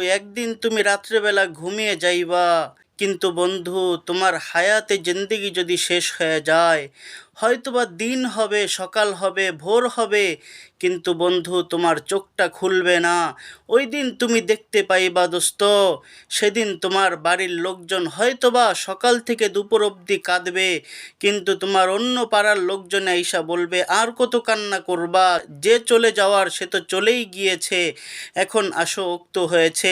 একদিন তুমি রাত্রেবেলা ঘুমিয়ে যাইবা, কিন্তু বন্ধু তোমার হায়াতে জিন্দেগি যদি শেষ হয়ে যায়, হয়তোবা দিন হবে, সকাল হবে, ভোর হবে, কিন্তু বন্ধু তোমার চোখটা খুলবে না। ওই দিন তুমি দেখতে পাইবা দোস্ত, সেদিন তোমার বাড়ির লোকজন হয়তোবা সকাল থেকে দুপুর অবধি কাঁদবে, কিন্তু তোমার অন্য পাড়ার লোকজন আইসা বলবে আর কত কান্না করবা, যে চলে যাওয়ার সে তো চলেই গিয়েছে, এখন আসো উক্ত হয়েছে,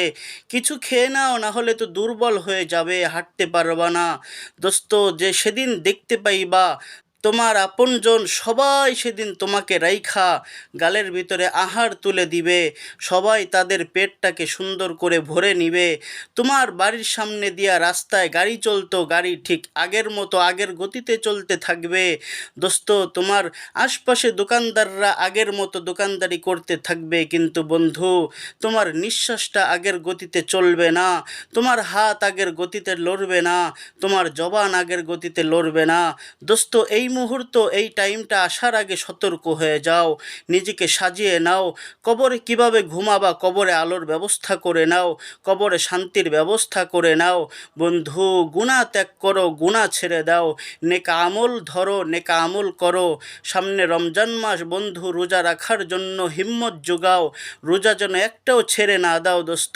কিছু খেয়ে নাও, না হলে তো দুর্বল হয়ে যাবে, হাঁটতে পারবা না। দোস্ত, যে সেদিন দেখতে পাইবা তোমার আপনজন সবাই সেদিন তোমাকে রাইখা গালের ভিতরে আহার তুলে দিবে, সবাই তাদের পেটটাকে সুন্দর করে ভরে নিবে, তোমার বাড়ির সামনে দিয়া রাস্তায় গাড়ি চলতো, গাড়ি ঠিক আগের মতো আগের গতিতে চলতে থাকবে। দোস্ত, তোমার আশপাশে দোকানদাররা আগের মতো দোকানদারি করতে থাকবে, কিন্তু বন্ধু তোমার নিঃশ্বাসটা আগের গতিতে চলবে না, তোমার হাত আগের গতিতে লড়বে না, তোমার জবান আগের গতিতে লড়বে না। দোস্ত, এই মুহূর্ত, এই টাইমটা আসার আগে সতর্ক হয়ে যাও, নিজেকে সাজিয়ে নাও। কবরে কিভাবে ঘুমাবা, কবরে আলোর ব্যবস্থা করে নাও, কবরে শান্তির ব্যবস্থা করে নাও। বন্ধু, গুনাহ ত্যাগ করো, গুনাহ ছেড়ে দাও, নেক আমল ধরো, নেক আমল করো। সামনে রমজান মাস বন্ধু, রোজা রাখার জন্য হিম্মত জোগাও, রোজা যেন একটাও ছেড়ে না দাও দোস্ত।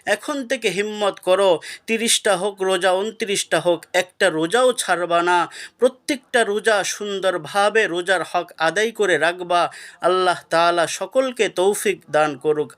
এখন থেকে হিম্মত করো, 30টা হোক রোজা, 29টা হোক, একটা রোজাও ছাড়বা না, প্রত্যেকটা রোজা সুন্দরভাবে রোজার হক আদায় করে রাখবা। আল্লাহ তাআলা সকলকে তৌফিক দান করুক।